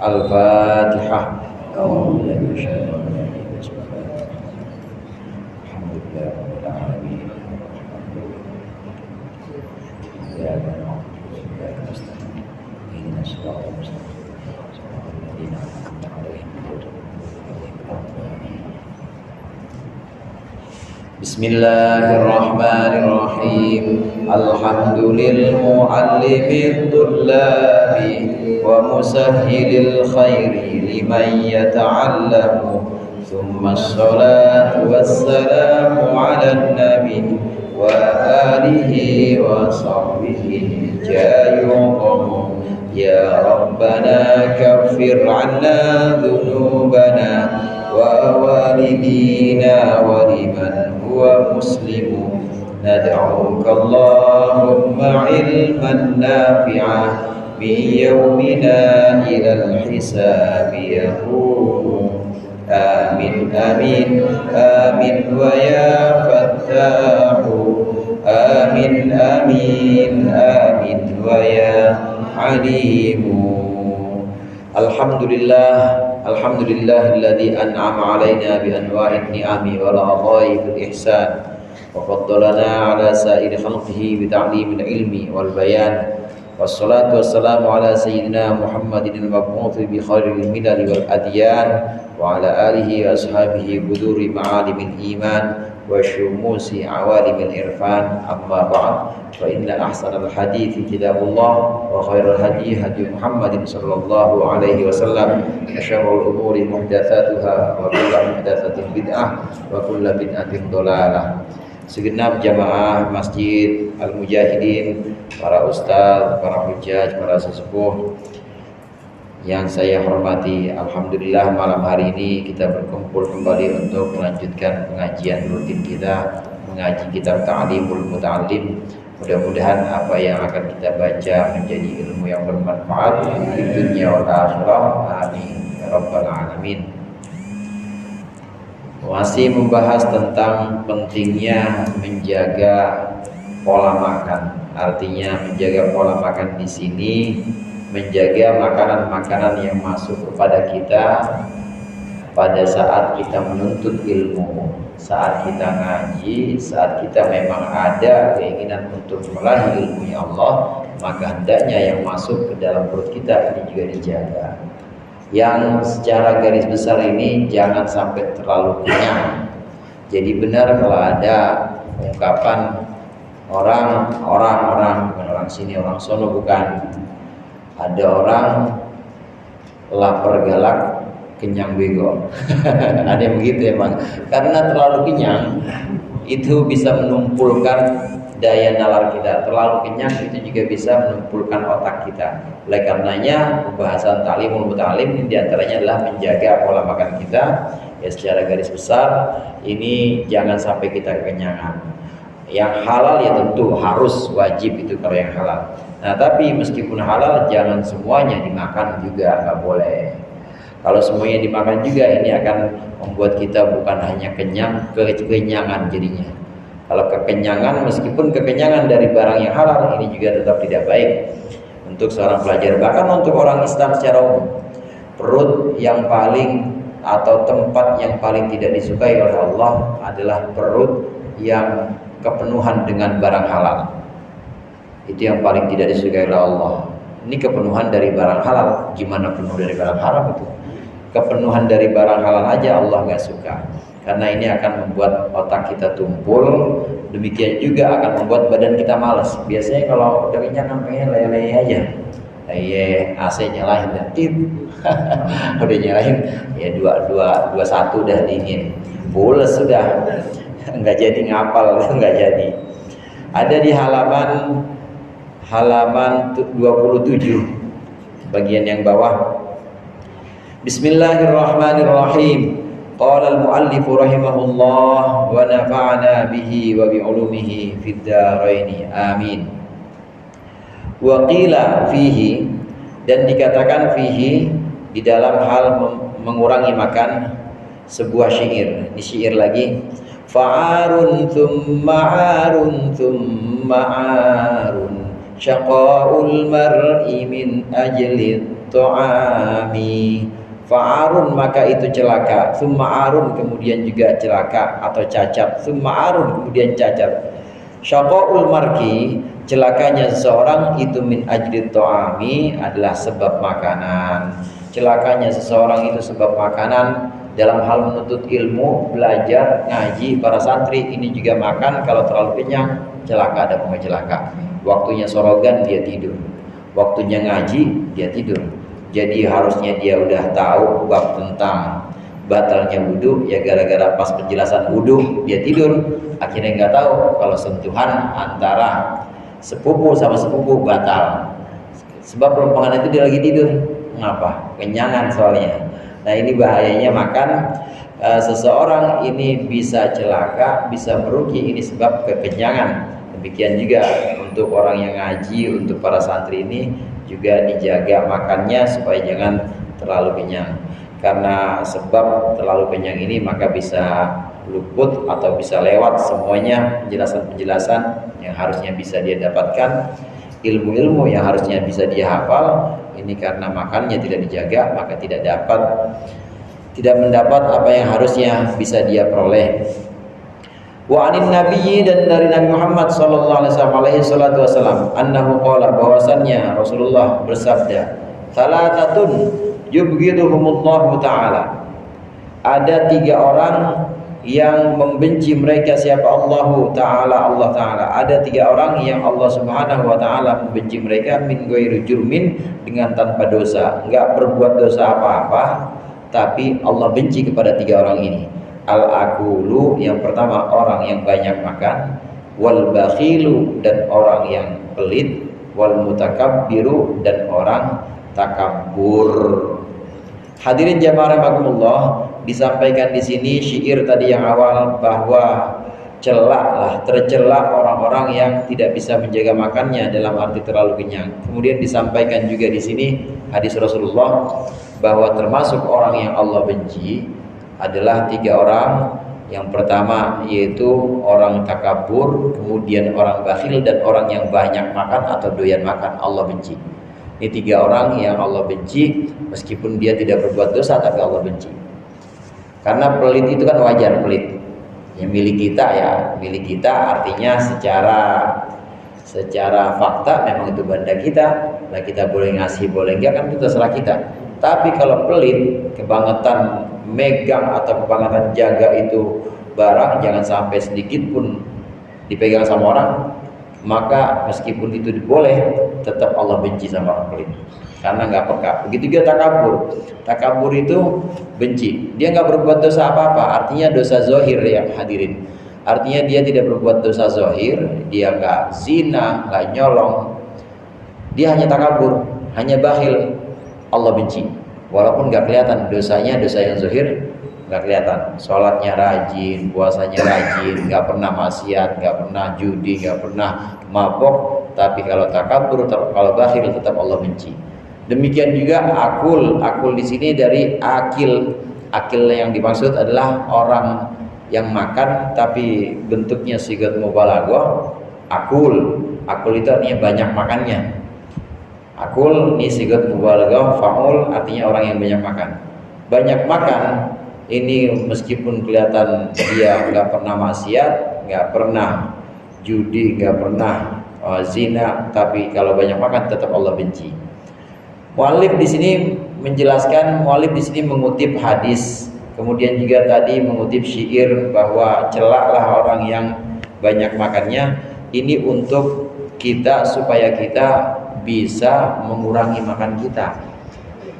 Al-Fatihah. Bismillahirrahmanirrahim. Alhamdulil muallimid tullabi wa musahhilil khairi liman yata'allamu. Thumma assalatu wassalamu ala nabi wa alihi wa sahbihi jayuqamu. Ya Rabbana kaffir 'anna dhunubana wa walidina wa liman huwa muslimu. Nad'uka Allahumma ilman nafi'a min yawmina ilal hisabi yaqumu. Amin amin amin wa ya fattahu. Amin amin amin wa ya alimu. Alhamdulillahilladzi an'ama 'alaina bi anwa'in ni'ami wal 'adhaa'il ihsan wa faddalana 'ala sa'iri khalqihi bi ta'limil ilmi wal bayan. Wassalatu wassalamu ala sayyidina Muhammadin al-mab'uts bi khairil milal wal adyan wa ala alihi wa ashabihi buduri ma'alimil iman wa syumusi awalimil irfan. Amma ba'd, fa inna ahsanal hadithi kitabullah wa khairal hadi hadi Muhammadin sallallahu alaihi wasallam wa syarrul umuri muhdatsatuha wa kullu muhdatsatin bid'ah wa kullu bid'atin dhalalah. Segenap jamaah Masjid Al-Mujahidin, para ustaz, para hujjaj, para sesepuh yang saya hormati, alhamdulillah malam hari ini kita berkumpul kembali untuk melanjutkan pengajian rutin kita, mengaji kitab Ta'limul Muta'allim. Mudah-mudahan apa yang akan kita baca menjadi ilmu yang bermanfaat di dunia wal akhirah. Amin ya rabbal alamin. Masih membahas tentang pentingnya menjaga pola makan. Artinya menjaga pola makan di sini, menjaga makanan-makanan yang masuk kepada kita pada saat kita menuntut ilmu, saat kita ngaji, saat kita memang ada keinginan untuk meraih ilmunya Allah, maka hendaknya yang masuk ke dalam perut kita ini juga dijaga. Yang secara garis besar ini jangan sampai terlalu kenyang. Jadi benar kalau ada ungkapan orang bukan orang sini, orang sono bukan. Ada orang lapar galak, kenyang bego. Ada yang begitu emang. Karena terlalu kenyang itu bisa menumpulkan daya nalar kita. Terlalu kenyang itu juga bisa menumpulkan otak kita. Oleh karenanya pembahasan Ta'limul Muta'allim ini diantaranya adalah menjaga pola makan kita. Ya secara garis besar ini jangan sampai kita kekenyangan. Yang halal ya tentu harus wajib itu kalau yang halal. Nah tapi meskipun halal jangan semuanya dimakan juga, nggak boleh. Kalau semuanya dimakan juga ini akan membuat kita bukan hanya kenyang, kekenyangan jadinya. Kalau kekenyangan, meskipun kekenyangan dari barang yang halal ini juga tetap tidak baik untuk seorang pelajar, bahkan untuk orang Islam secara umum. Perut yang paling atau tempat yang paling tidak disukai oleh Allah adalah perut yang kepenuhan dengan barang halal. Itu yang paling tidak disukai oleh Allah. Ini kepenuhan dari barang halal. Gimana penuh dari barang haram itu? Kepenuhan dari barang halal aja Allah nggak suka. Karena ini akan membuat otak kita tumpul. Demikian juga akan membuat badan kita malas. Biasanya kalau udah kenyang pengen lele aja. AC nyalain dan tip. Udah nyalain ya 21 udah dingin. Pules sudah. Enggak jadi ngapal, enggak jadi. Ada di halaman 27 bagian yang bawah. Bismillahirrahmanirrahim. Qala al-muallif rahimahullah wa nafa'ana bihi wa bi ulumihi fid dharain. Amin. Wa qila fihi, dan dikatakan fihi di dalam hal mengurangi makan sebuah syair. Ini syair lagi. Fa'arun thumma 'arun thumma 'arun syaqaul mar'i min ajli ta'ami. Fa'arun maka itu celaka, summa arun kemudian juga celaka atau cacat, summa arun kemudian cacat. Syaqaul mar'i celakanya seseorang itu min ajli ta'ami adalah sebab makanan. Celakanya seseorang itu sebab makanan dalam hal menuntut ilmu, belajar, ngaji, para santri ini juga makan. Kalau terlalu kenyang celaka, ada pemain celaka. Waktunya sorogan dia tidur, waktunya ngaji dia tidur. Jadi harusnya dia udah tahu bab tentang batalnya wudhu, ya gara-gara pas penjelasan wudhu dia tidur. Akhirnya nggak tahu kalau sentuhan antara sepupu sama sepupu batal. Sebab perempuan itu dia lagi tidur. Ngapa? Kenyangan soalnya. Nah ini bahayanya makan. Seseorang ini bisa celaka, bisa merugi, ini sebab kekenyangan. Demikian juga untuk orang yang ngaji, untuk para santri ini juga dijaga makannya supaya jangan terlalu kenyang. Karena sebab terlalu kenyang ini maka bisa luput atau bisa lewat semuanya penjelasan-penjelasan yang harusnya bisa dia dapatkan, ilmu-ilmu yang harusnya bisa dia hafal. Ini karena makannya tidak dijaga maka tidak mendapat apa yang harusnya bisa dia peroleh. Wa anin nabiyyi, dan dari Nabi Muhammad sallallahu alaihi wasallam annahu qala, bahwasannya Rasulullah bersabda, salatatun yubghiduhumullahu ta'ala. Ada 3 orang yang membenci mereka, siapa? Allah Ta'ala. Ada 3 orang yang Allah Subhanahu wa Ta'ala membenci mereka, min ghairi jurmin, dengan tanpa dosa, enggak berbuat dosa apa-apa, tapi Allah benci kepada 3 orang ini. Al-akulu, yang pertama orang yang banyak makan, wal bakhilu, dan orang yang pelit, wal mutakabbiru, dan orang takabur. Hadirin jamaah rahimakumullah, disampaikan di sini syair tadi yang awal bahwa tercela orang-orang yang tidak bisa menjaga makannya dalam arti terlalu kenyang. Kemudian disampaikan juga di sini hadis Rasulullah bahwa termasuk orang yang Allah benci adalah 3 orang. Yang pertama yaitu orang takabur, kemudian orang bakhil, dan orang yang banyak makan atau doyan makan. Allah benci. Ini 3 orang yang Allah benci, meskipun dia tidak berbuat dosa tapi Allah benci. Karena pelit itu kan wajar, pelit yang milik kita artinya secara fakta memang itu benda kita. Lah kita boleh ngasih boleh enggak kan itu terserah kita. Tapi kalau pelit, kebangetan megang atau kebangetan jaga itu barang, jangan sampai sedikit pun dipegang sama orang, maka meskipun itu boleh, tetap Allah benci sama orang pelit karena nggak peka. Begitu juga takabur itu benci, dia nggak berbuat dosa apa-apa, artinya dosa zohir ya hadirin. Artinya dia tidak berbuat dosa zohir, dia nggak zina, nggak nyolong, dia hanya takabur, hanya bakhil. Allah benci, walaupun nggak kelihatan dosanya, dosa yang zohir nggak kelihatan. Sholatnya rajin, puasanya rajin, nggak pernah maksiat, nggak pernah judi, nggak pernah mabok, tapi kalau takabur, kalau bakhil, tetap Allah benci. Demikian juga akul di sini dari akil yang dimaksud adalah orang yang makan tapi bentuknya sigat mubalaghah. Akul itu artinya banyak makannya. Akul ini sigat mubalaghah, faul artinya orang yang banyak makan. Banyak makan ini meskipun kelihatan dia nggak pernah maksiat, nggak pernah judi, nggak pernah zina, tapi kalau banyak makan tetap Allah benci. Mu'allif di sini menjelaskan, mu'allif di sini mengutip hadis, kemudian juga tadi mengutip syair bahwa celaklah orang yang banyak makannya. Ini untuk kita supaya kita bisa mengurangi makan kita.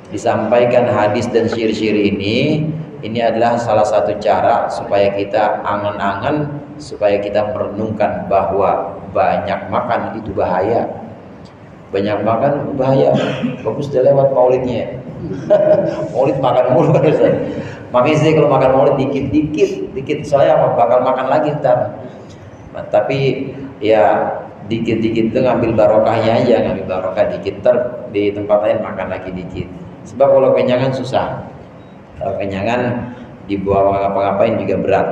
Disampaikan hadis dan syair-syair ini adalah salah satu cara supaya kita angan-angan, supaya kita merenungkan bahwa banyak makan itu bahaya. Banyak makan bahaya. Bagus udah lewat maulidnya. Maulid makan mulu kan Ustaz. Makanya sih kalau makan maulid dikit soalnya bakal makan lagi ntar. Nah, tapi ya dikit-dikit itu ngambil barokahnya aja, ngambil barokah dikit, ntar di tempat lain makan lagi dikit. Sebab kalau kenyangan susah. Kalau kenyangan dibawa ngapa-ngapain juga berat.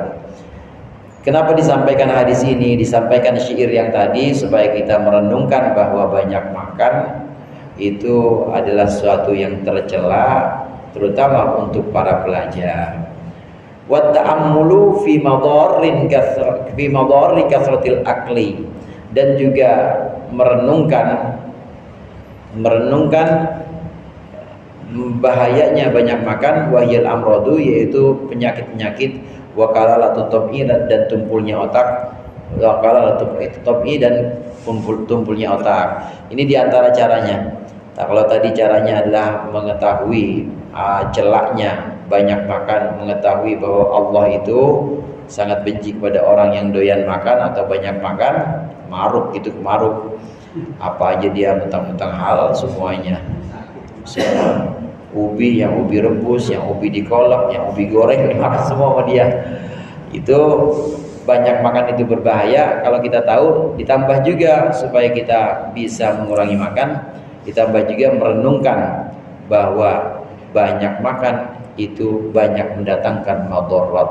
Kenapa disampaikan hadis ini, disampaikan syair yang tadi, supaya kita merenungkan bahwa banyak makan itu adalah sesuatu yang tercela, terutama untuk para pelajar. Wa ta'ammulu fi madarri kasratil akli, dan juga merenungkan bahayanya banyak makan, wahyal amrodu, yaitu penyakit-penyakit, wakalalatu tobi, dan tumpulnya otak, wakalalatu tobi, dan tumpulnya otak. Ini diantara caranya. Nah, kalau tadi caranya adalah mengetahui celaknya banyak makan, mengetahui bahwa Allah itu sangat benci kepada orang yang doyan makan atau banyak makan, maruk itu maruk, apa aja dia mentang-mentang halal semuanya. Semua ubi, yang ubi rebus, yang ubi dikolak, yang ubi goreng dimakan semua sama dia. Itu banyak makan itu berbahaya. Kalau kita tahu, ditambah juga supaya kita bisa mengurangi makan, ditambah juga merenungkan bahwa banyak makan itu banyak mendatangkan madarat,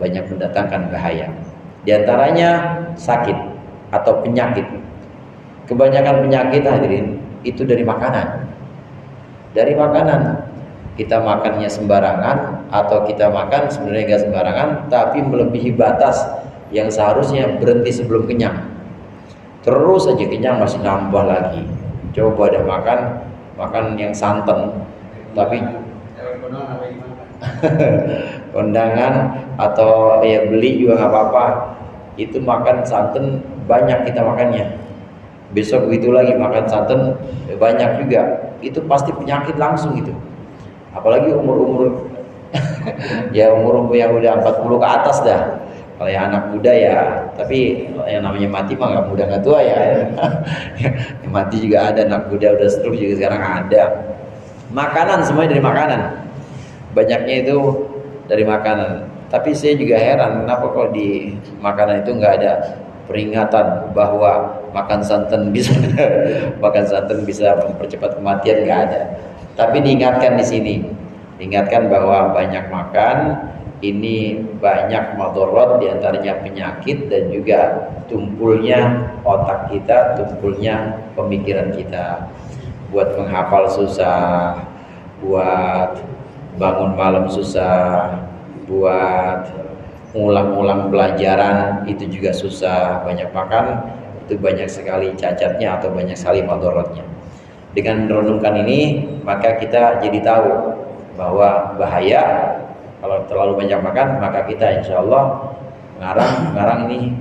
banyak mendatangkan bahaya. Di antaranya sakit atau penyakit. Kebanyakan penyakit, hadirin, itu dari makanan. Dari makanan. Kita makannya sembarangan, atau kita makan sebenarnya nggak sembarangan, tapi melebihi batas yang seharusnya berhenti sebelum kenyang. Terus aja kenyang masih nambah lagi. Coba ada makan yang santan, tapi kondangan atau ya beli juga nggak apa-apa. Itu makan santan banyak kita makannya. Besok begitu lagi makan santan banyak juga. Itu pasti penyakit langsung itu. Apalagi umur-umur ya umur yang udah 40 ke atas dah. Kalau yang anak muda ya, tapi yang namanya mati mah nggak muda nggak tua ya. Yang mati juga ada, anak muda udah stroke juga sekarang ada. Makanan semuanya dari makanan. Banyaknya itu dari makanan. Tapi saya juga heran kenapa kok di makanan itu nggak ada peringatan bahwa makan santan bisa mempercepat kematian, nggak ada. Tapi diingatkan di sini, diingatkan bahwa banyak makan ini banyak madarat, diantaranya penyakit dan juga tumpulnya otak kita, tumpulnya pemikiran kita. Buat menghafal susah, buat bangun malam susah, buat ngulang-ngulang pelajaran itu juga susah. Banyak makan itu banyak sekali cacatnya atau banyak sekali madaratnya. Dengan merenungkan ini, maka kita jadi tahu bahwa bahaya kalau terlalu banyak makan. Maka kita insya Allah ngarang ini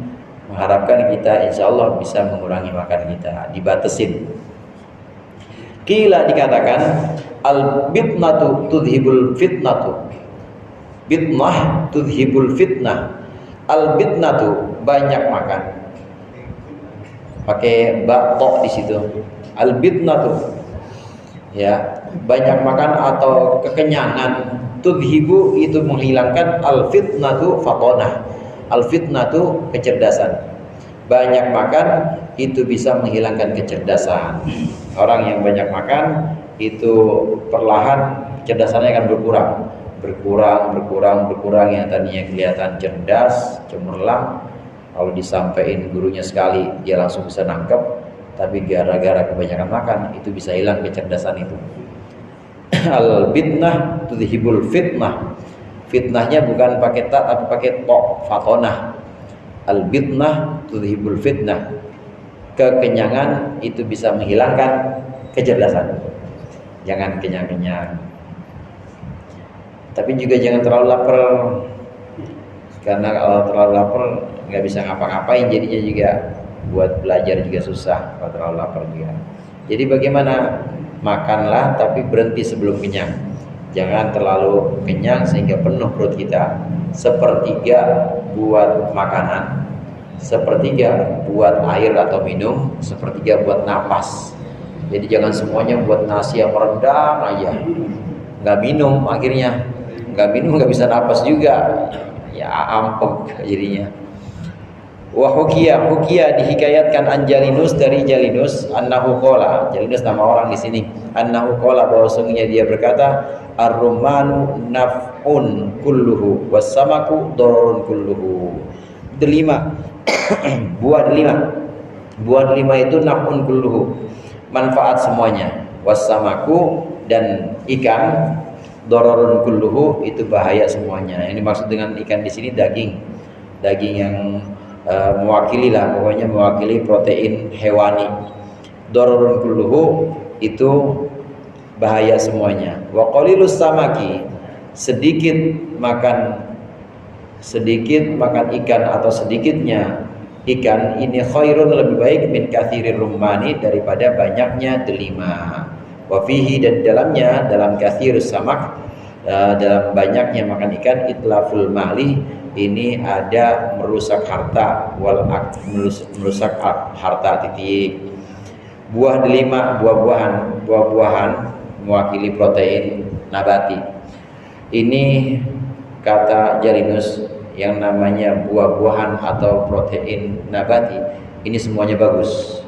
mengharapkan kita insya Allah bisa mengurangi makan kita, dibatasin. Kila dikatakan al-bitnatu tudhibul fitnatu. Bitnah tudhibul fitnah. Al-bitnatu banyak makan. Pakai bakto di situ. Al-bitnatu ya, banyak makan atau kekenyangan. Tudhibu itu menghilangkan, al-fitnatu fatonah. Al-fitnatu kecerdasan. Banyak makan itu bisa menghilangkan kecerdasan. Orang yang banyak makan itu perlahan kecerdasannya akan berkurang. Yang tadinya kelihatan cerdas, cemerlang, kalau disampaikan gurunya sekali dia langsung bisa nangkep. Tapi gara-gara kebanyakan makan itu bisa hilang kecerdasan itu. Al-bitnah tudhibul fitnah. Fitnahnya bukan pakai ta tapi pakai to, fatonah. Al-bitnah tudhibul fitnah. Kekenyangan itu bisa menghilangkan kecerdasan. Jangan kenyang-kenyang. Tapi juga jangan terlalu lapar. Karena kalau terlalu lapar nggak bisa ngapa-ngapain, jadinya juga buat belajar juga susah kalau terlalu lapar juga. Jadi bagaimana? Makanlah tapi berhenti sebelum kenyang. Jangan terlalu kenyang sehingga penuh perut kita. Sepertiga buat makanan, sepertiga buat air atau minum, sepertiga buat napas. Jadi jangan semuanya buat nasi yang rendang aja. Nggak minum akhirnya. Nggak minum nggak bisa napas juga. Ya ampek jadinya. Wa hukiya dihikayatkan an Jalinus, dari Jalinus, annahu qala, Jalinus nama orang di sini, annahu qala, bahwa sungguhnya dia berkata, ar-rumanu naf'un kulluhu was-samaku dararun kulluhu. delima. Buah delima itu naf'un kulluhu, manfaat semuanya. Wassamaku, dan ikan, dororun kulluhu, itu bahaya semuanya. Yang dimaksud dengan ikan di sini daging yang mewakili lah, pokoknya mewakili protein hewani. Dororun kulluhu itu bahaya semuanya. Wa qalilus samaki, sedikit makan ikan atau sedikitnya ikan ini khairun, lebih baik min kathirir rumani, daripada banyaknya delima. Wa fihi, dan dalamnya, dalam kathirus samak, dalam banyaknya makan ikan, itlaful mali, ini ada merusak harta, merusak harta titik. Buah delima, buah-buahan mewakili protein nabati. Ini kata Jalinus, yang namanya buah-buahan atau protein nabati ini semuanya bagus.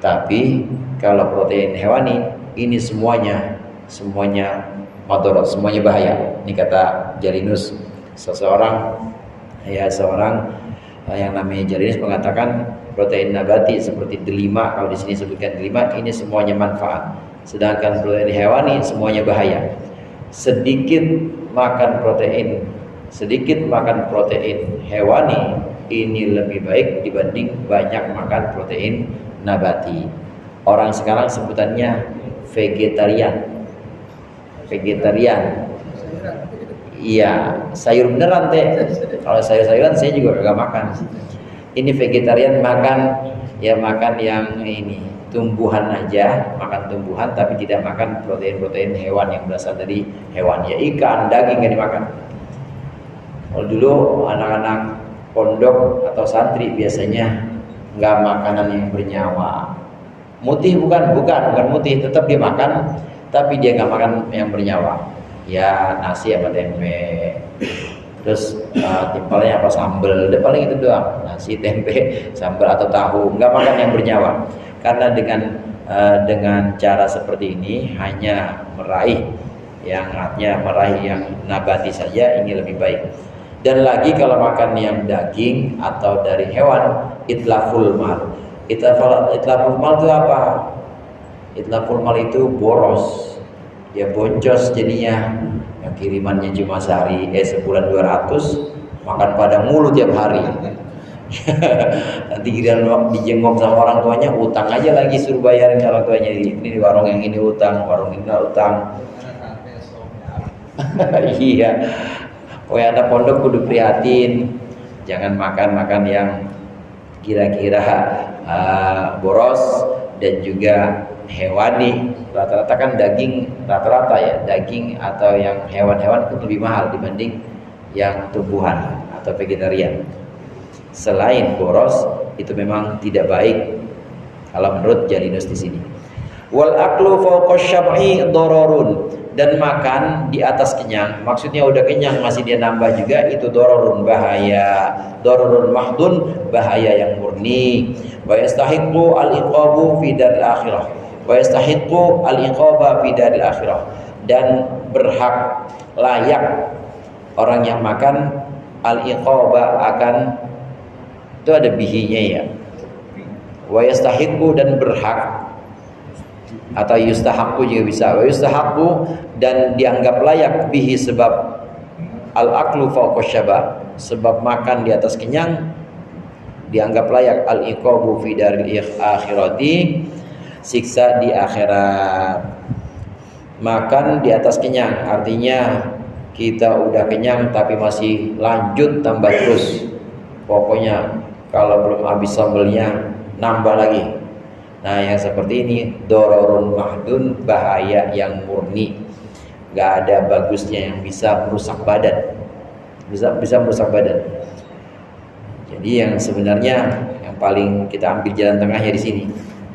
Tapi kalau protein hewani ini semuanya madarat, semuanya bahaya. Ini kata Jalinus. Seorang yang namanya Jalinus mengatakan protein nabati seperti delima, kalau di sini sebutkan delima, ini semuanya manfaat. Sedangkan protein hewani semuanya bahaya. Sedikit makan protein hewani ini lebih baik dibanding banyak makan protein nabati. Orang sekarang sebutannya vegetarian. Iya, sayur beneran teh. Kalau sayur-sayuran saya juga gak makan. Ini vegetarian, makan yang ini tumbuhan aja, makan tumbuhan tapi tidak makan protein hewan yang berasal dari hewan. Ya ikan, daging gak dimakan. Kalau dulu anak-anak pondok atau santri biasanya nggak makanan yang bernyawa. Mutih bukan mutih, tetap dia makan, tapi dia nggak makan yang bernyawa. Ya nasi apa tempe, terus timpalnya apa sambal, paling itu doang. Nasi, tempe, sambal atau tahu, nggak makan yang bernyawa. Karena dengan cara seperti ini hanya meraih yang nabati saja, ini lebih baik. Dan lagi kalau makan yang daging atau dari hewan, itlaful mal. Itlaful mal itu apa? Itlaful mal itu boros. Ya boncos jadinya. Yang kirimannya cuma sehari, sebulan 200, makan pada mulu tiap hari. Nanti giliran dijenguk sama orang tuanya, utang aja lagi, suruh bayarin orang tuanya. Ini di warung yang ini utang, warung ini utang. Iya. Anak pondok kudu prihatin, jangan makan yang kira-kira boros dan juga hewani. Rata-rata kan daging, daging atau yang hewan-hewan itu lebih mahal dibanding yang tumbuhan atau vegetarian. Selain boros, itu memang tidak baik kalau menurut Jalinus di sini. Wal aklu fawqa syab'i dararun, dan makan di atas kenyang, maksudnya udah kenyang masih dia nambah juga, itu dororun, bahaya. Dororun mahdun, bahaya yang murni. Wa yastahiqqu al-iqabu fi daril akhirah. Wa yastahiqqu al-iqaba fi daril akhirah, dan berhak, layak orang yang makan al-iqaba akan, itu ada bihinya ya. Wa yastahiqqu, dan berhak, atau yustahaqqu juga bisa. Wa yustahaqqu, dan dianggap layak, bihi, sebab al-aklu fawqa syaba, sebab makan di atas kenyang dianggap layak, al-iqabu fi daril akhirati, siksa di akhirat. Makan di atas kenyang artinya kita udah kenyang tapi masih lanjut tambah terus. Pokoknya kalau belum habis sambelnya nambah lagi. Nah yang seperti ini dororun mahdun, bahaya yang murni, gak ada bagusnya, yang bisa merusak badan, bisa merusak badan. Jadi yang sebenarnya yang paling kita ambil jalan tengahnya di sini,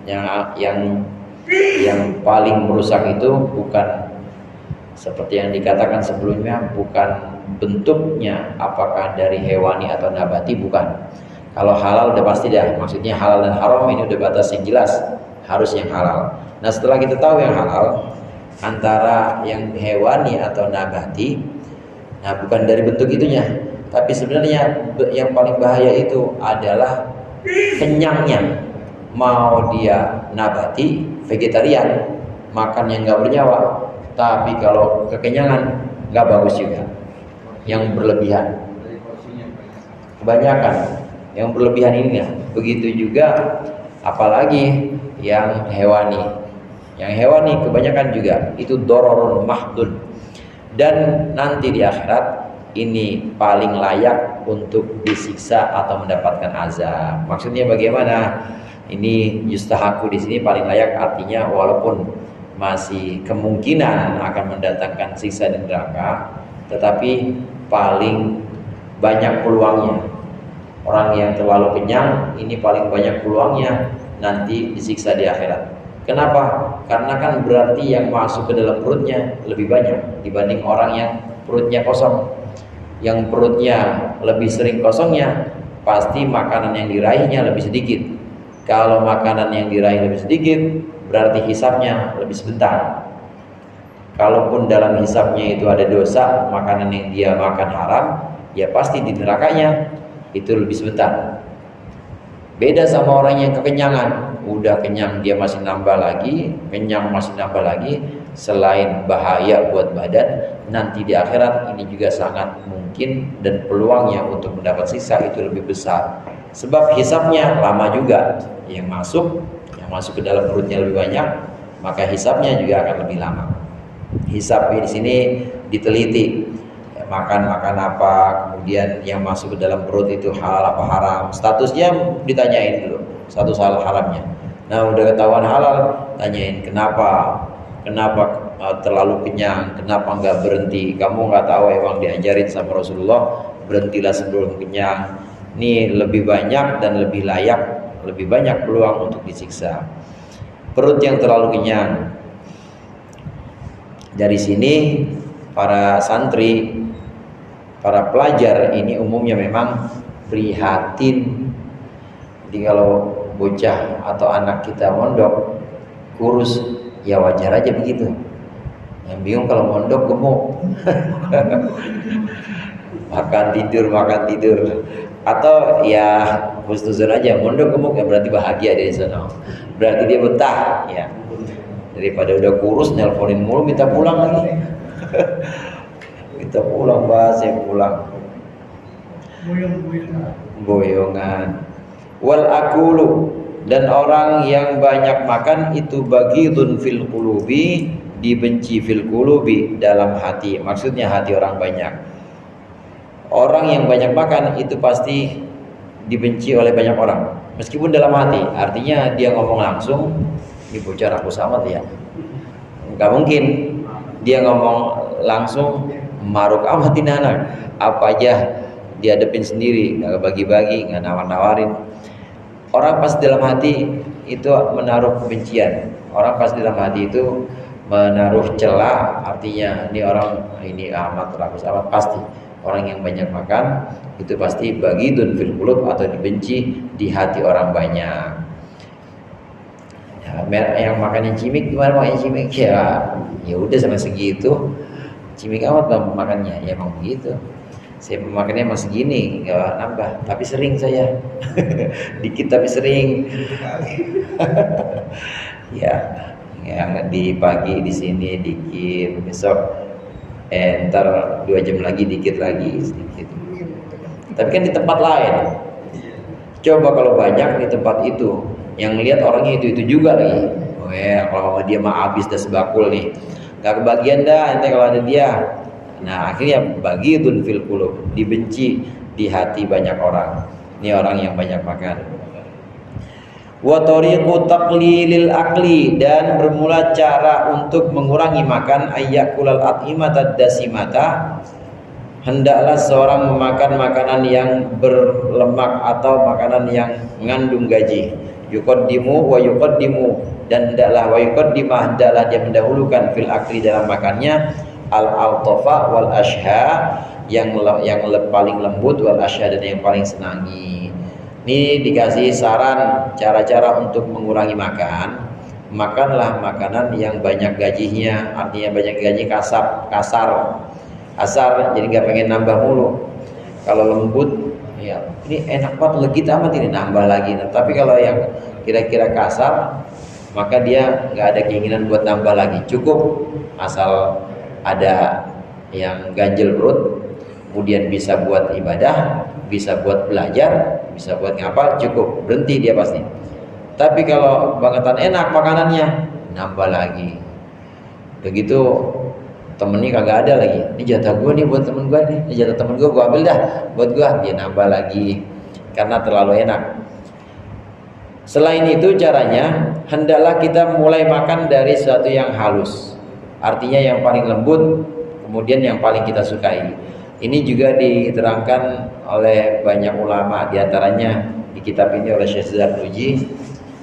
yang paling merusak itu bukan seperti yang dikatakan sebelumnya, bukan bentuknya apakah dari hewani atau nabati, bukan. Kalau halal udah pasti dah, maksudnya halal dan haram ini udah batas yang jelas, harus yang halal. Nah setelah kita tahu yang halal, antara yang hewani atau nabati, nah bukan dari bentuk itunya, Tapi sebenarnya yang paling bahaya itu adalah kenyangnya. Mau dia nabati, vegetarian, makan yang nggak bernyawa, tapi kalau kekenyangan nggak bagus juga. Yang berlebihan, kebanyakan yang berlebihan ini ya. Begitu juga apalagi yang hewani. Yang hewani kebanyakan juga itu dororun mahdun. Dan nanti di akhirat ini paling layak untuk disiksa atau mendapatkan azab. Maksudnya bagaimana? Ini yustahaku di sini paling layak, artinya walaupun masih kemungkinan akan mendatangkan siksa di neraka, tetapi paling banyak peluangnya. Orang yang terlalu kenyang ini paling banyak peluangnya nanti disiksa di akhirat. Kenapa? Karena kan berarti yang masuk ke dalam perutnya lebih banyak dibanding orang yang perutnya kosong. Yang perutnya lebih sering kosongnya, pasti makanan yang diraihnya lebih sedikit. Kalau makanan yang diraih lebih sedikit, berarti hisapnya lebih sebentar. Kalaupun dalam hisapnya itu ada dosa, makanan yang dia makan haram, ya pasti di nerakanya itu lebih sebentar. Beda sama orang yang kekenyangan, udah kenyang dia masih nambah lagi, kenyang masih nambah lagi. Selain bahaya buat badan, nanti di akhirat ini juga sangat mungkin dan peluangnya untuk mendapat siksa itu lebih besar. Sebab hisapnya lama juga, yang masuk ke dalam perutnya lebih banyak, maka hisapnya juga akan lebih lama. Hisapnya di sini diteliti, ya, makan apa, kemudian yang masuk ke dalam perut itu halal apa haram, statusnya ditanyain dulu, status halal haramnya. Nah udah ketahuan halal, tanyain kenapa terlalu kenyang, kenapa nggak berhenti? Kamu nggak tahu emang diajarin sama Rasulullah berhentilah sebelum kenyang. Ini lebih banyak dan lebih layak, lebih banyak peluang untuk disiksa. Perut yang terlalu kenyang. Dari sini para santri, para pelajar ini umumnya memang prihatin. Jadi kalau bocah atau anak kita mondok kurus, ya wajar aja begitu. Yang bingung kalau mondok gemuk. makan tidur. Atau ya husnuzon aja, mondok gemuk ya berarti bahagia dari sana. Berarti dia betah ya. Daripada udah kurus nelponin mulu minta pulang lagi. Minta pulang, bahas yang pulang. Boyongan. Wal akulu, dan orang yang banyak makan itu baghidun fil qulubi, dibenci fil qulubi, dalam hati. Maksudnya hati orang banyak. Orang yang banyak makan itu pasti dibenci oleh banyak orang, meskipun dalam hati. Artinya dia ngomong langsung, ini bocah rakus amat ya. Enggak mungkin dia ngomong langsung maruk amat ini anak. Apa aja dihadapin sendiri, nggak bagi-bagi, nggak nawar-nawarin. Orang pas dalam hati itu menaruh kebencian. Orang pas dalam hati itu menaruh celah. Artinya ini orang ini amat rakus amat, pasti. Orang yang banyak makan itu pasti baghidun fil qulub, atau dibenci di hati orang banyak. Ya, yang makan yang cimik gimana mau yang cimik ya udah sama segitu. Cimik amat bang makannya, ya emang begitu. Saya makannya masih segini, nggak nambah, tapi sering saya. Dikit tapi sering. ya yang di pagi di sini dikit, besok ntar 2 jam lagi dikit lagi sedikit. Tapi kan di tempat lain. Coba kalau banyak di tempat itu, yang lihat orangnya itu juga lagi. Oh ya, kalau dia mah habis dah sebakul nih, nggak kebagian dah nanti kalau ada dia. Nah akhirnya baghidun fil qulub, dibenci di hati banyak orang. Ini orang yang banyak makan. Wa tariqu taqlilil akli, dan bermula cara untuk mengurangi makan, ayyakulal at'imata dasimata, hendaklah seorang memakan makanan yang berlemak atau makanan yang mengandung gaji. Yuqaddimu wa yuqaddimu, dan hendaklah wa yuqaddimah, hendaklah dia mendahulukan fil akli dalam makannya al-altafa wal ashha, yang paling lembut, wal ashha, dan yang paling senangi. Ini dikasih saran cara-cara untuk mengurangi makan. Makanlah makanan yang banyak gajinya, artinya banyak gaji kasar, jadi nggak pengen nambah mulu. Kalau lembut, ya ini enak banget, legit amat ini, nambah lagi. Nah, tapi kalau yang kira-kira kasar, maka dia nggak ada keinginan buat nambah lagi. Cukup asal ada yang ganjel perut, kemudian bisa buat ibadah, bisa buat belajar, bisa buat ngapal, cukup, berhenti dia pasti. Tapi kalau bangetan enak makanannya, nambah lagi. Begitu temennya kagak ada lagi, ini jatah gue nih buat temen gue nih, ini jatah temen gue ambil dah buat gue, dia nambah lagi karena terlalu enak. Selain itu caranya, hendaklah kita mulai makan dari sesuatu yang halus, artinya yang paling lembut, kemudian yang paling kita sukai. Ini juga diterangkan oleh banyak ulama, diantaranya di kitab ini oleh Syekh Zarnuji.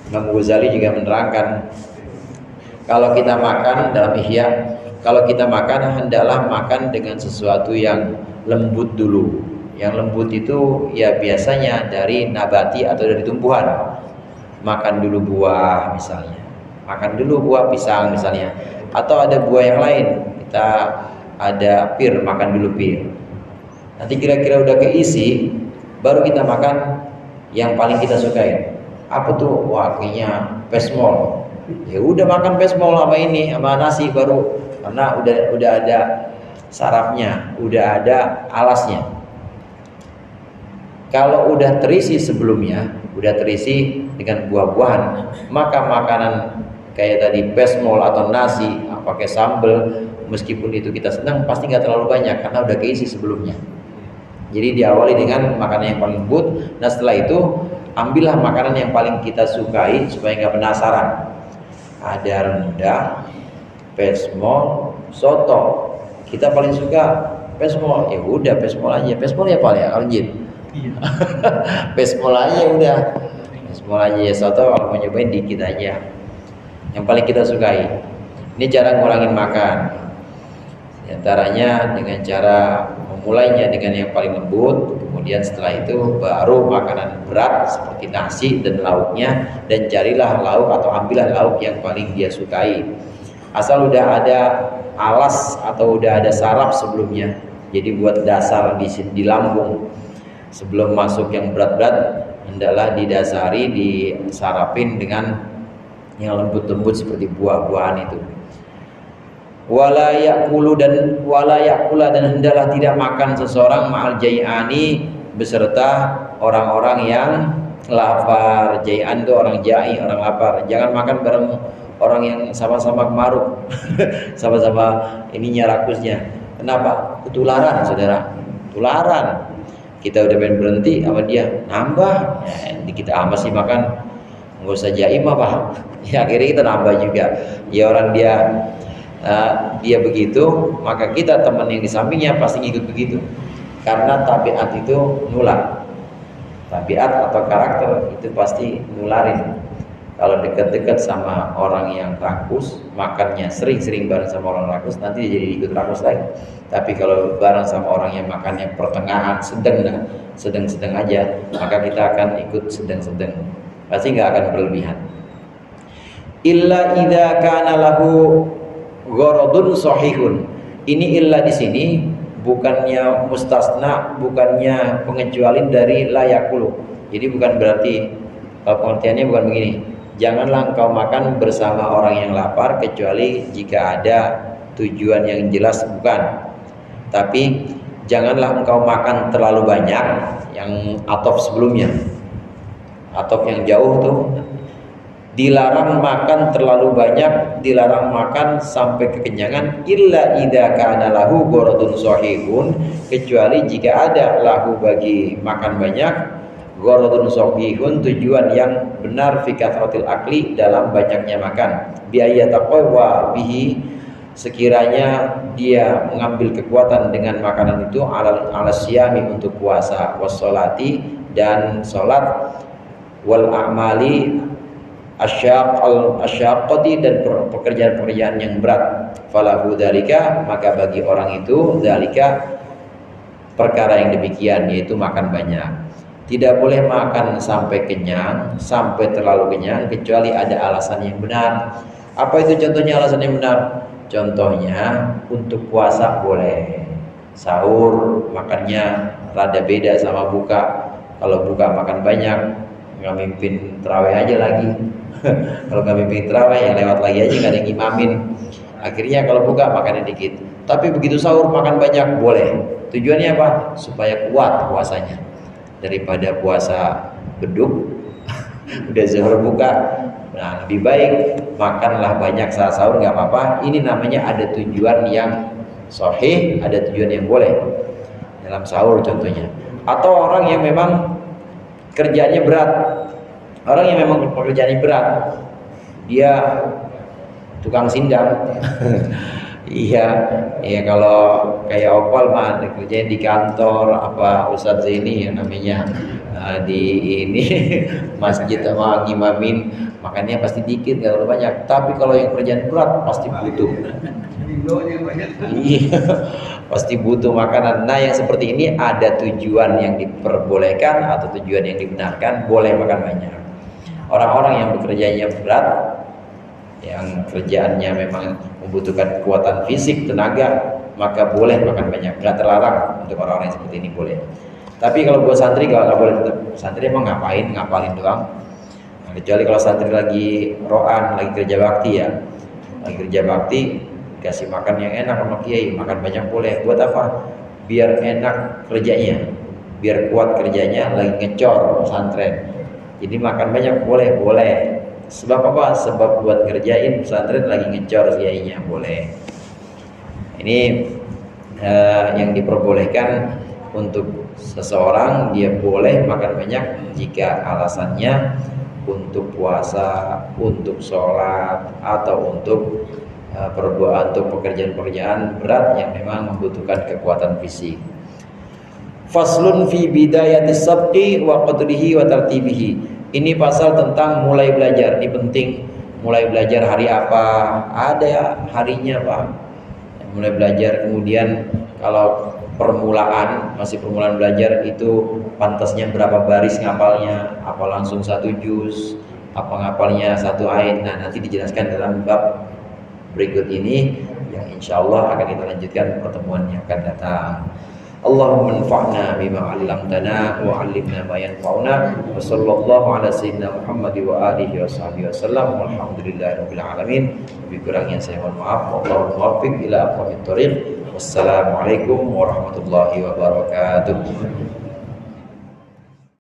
Imam Ghazali juga menerangkan, kalau kita makan dalam Ihya, kalau kita makan hendaklah makan dengan sesuatu yang lembut dulu. Yang lembut itu ya biasanya dari nabati atau dari tumbuhan. Makan dulu buah misalnya, makan dulu buah pisang misalnya, atau ada buah yang lain, kita ada pir, makan dulu pir. Nanti kira-kira udah keisi, baru kita makan yang paling kita sukai. Apa tuh? Wah, kayaknya pesmol. Ya udah makan pesmol sama ini, sama nasi baru, karena udah ada sarafnya, udah ada alasnya. Kalau udah terisi sebelumnya, udah terisi dengan buah-buahan, maka makanan kayak tadi pesmol atau nasi pakai sambal, meskipun itu kita senang, pasti nggak terlalu banyak karena udah keisi sebelumnya. Jadi diawali dengan makanan yang paling lembut. Nah setelah itu ambillah makanan yang paling kita sukai supaya nggak penasaran. Ada rendang, pesmol, soto. Kita paling suka pesmol, ya udah pesmol aja. Pesmol ya paling ya kalau jin. Iya. Pesmol aja udah. Pesmol aja ya, soto kalau mau nyobain dikit aja. Yang paling kita sukai. Ini cara ngurangin makan. Di antaranya dengan cara memulainya dengan yang paling lembut, kemudian setelah itu baru makanan berat seperti nasi dan lauknya, dan carilah lauk atau ambillah lauk yang paling dia sukai. Asal udah ada alas atau udah ada saraf sebelumnya, jadi buat dasar di lambung. Sebelum masuk yang berat-berat, hendaklah didasari, disarapin dengan yang lembut-lembut seperti buah-buahan itu. Wala yakula dan hendaklah tidak makan seseorang ma'al jai'ani beserta orang-orang yang lapar. Jai'an itu orang jai, orang lapar. Jangan makan bareng orang yang sama-sama kemaruk. Sama-sama ininya rakusnya. Kenapa? Ketularan, saudara. Ketularan. Kita udah pengen berhenti sama dia, nambah. Kita masih makan, nggak usah jaim apa. Ya akhirnya kita nambah juga. Ya orang dia begitu, maka kita teman yang di sampingnya pasti ngikut begitu. Karena tabiat itu nular. Tabiat atau karakter itu pasti nularin. Kalau dekat-dekat sama orang yang rakus, makannya sering-sering bareng sama orang rakus, nanti dia jadi ikut rakus lagi. Tapi kalau bareng sama orang yang makannya pertengahan, sedang aja, maka kita akan ikut sedang. Pasti nggak akan berlebihan. Illa idza kana lahu gharadun sahihun. Ini illa di sini bukannya mustasna, bukannya pengecualian dari la yakulu. Jadi bukan berarti, pengertiannya bukan begini. Janganlah engkau makan bersama orang yang lapar kecuali jika ada tujuan yang jelas, bukan. Tapi janganlah engkau makan terlalu banyak, yang atof sebelumnya. Atof yang jauh tuh dilarang makan terlalu banyak, dilarang makan sampai kekenyangan. Illa idza kana lahu gharadun sahihun, kecuali jika ada lahu bagi makan banyak, gharadun sahihun, tujuan yang benar, fi kathratil akli, dalam banyaknya makan, bi ayataqwa bihi, sekiranya dia mengambil kekuatan dengan makanan itu, ala siyami, untuk puasa, wassolati, dan salat, wal a'mali asyaqati, dan pekerjaan-pekerjaan yang berat. Falahu dzalika, maka bagi orang itu dzalika, perkara yang demikian, yaitu makan banyak. Tidak boleh makan sampai kenyang, sampai terlalu kenyang, kecuali ada alasan yang benar. Apa itu contohnya alasan yang benar? Contohnya untuk puasa boleh, Sahur makannya rada beda sama buka. Kalau buka makan banyak, nggak mimpin terawih aja lagi. Kalau nggak mimpin terawih yang lewat lagi aja, nggak ada yang imamin. Akhirnya kalau buka makannya dikit. Tapi begitu sahur makan banyak boleh. Tujuannya apa? Supaya kuat puasanya. Daripada puasa beduk udah zuhur buka. Nah, lebih baik makanlah banyak saat sahur, nggak apa-apa. Ini namanya ada tujuan yang sahih, ada tujuan yang boleh dalam sahur contohnya. Atau orang yang memang kerjaannya berat, orang yang memang pekerjaannya berat, dia tukang sindang. Iya, iya, kalau kayak Opal mah kerjanya di kantor, apa Ustadz ini yang namanya di ini masjid sama ngimamin, makannya pasti dikit, nggak terlalu banyak. Tapi kalau yang kerjaan berat pasti butuh. Iya, pasti butuh makanan. Nah, yang seperti ini ada tujuan yang diperbolehkan atau tujuan yang dibenarkan, boleh makan banyak. Orang-orang yang bekerjanya berat, yang kerjaannya memang membutuhkan kekuatan fisik, tenaga, maka boleh makan banyak, nggak terlarang untuk orang-orang yang seperti ini boleh. Tapi kalau buat santri nggak boleh tetap. Santri emang ngapain, ngapalin doang. Nah, kecuali kalau santri lagi roan, lagi kerja bakti ya, lagi kerja bakti, kasih makan yang enak sama kiai, makan banyak boleh. Buat apa? Biar enak kerjanya, biar kuat kerjanya, lagi ngecor pesantren. Jadi makan banyak boleh. Sebab apa? Sebab buat ngerjain pesantren lagi ngecor kiainya, boleh. Ini yang diperbolehkan untuk seseorang, dia boleh makan banyak jika alasannya untuk puasa, untuk sholat, atau untuk perbuatan, untuk pekerjaan-pekerjaan berat yang memang membutuhkan kekuatan fisik. Faslun fi bidayatis sabqi wa qadrihi wa tartibihi. Ini pasal tentang mulai belajar. Ini penting. Mulai belajar hari apa? Ada harinya, Pak. Mulai belajar. Kemudian kalau permulaan, masih permulaan belajar, itu pantasnya berapa baris ngapalnya? Apa langsung 1 juz? Apa ngapalnya 1 ayat? Nah, nanti dijelaskan dalam bab berikut ini yang insya Allah akan kita lanjutkan pertemuan yang akan datang. Allahumma anfa'na bima 'allamtana wa 'allimna ma yanfa'una wa sallallahu ala sayyidina Muhammad wa alihi wa sahbihi wasallam walhamdulillahirabbil alamin. Lebih kurangnya saya mohon maaf. Wallahu muwaffiq ila aqwamit thoriq. Wassalamualaikum warahmatullahi wabarakatuh.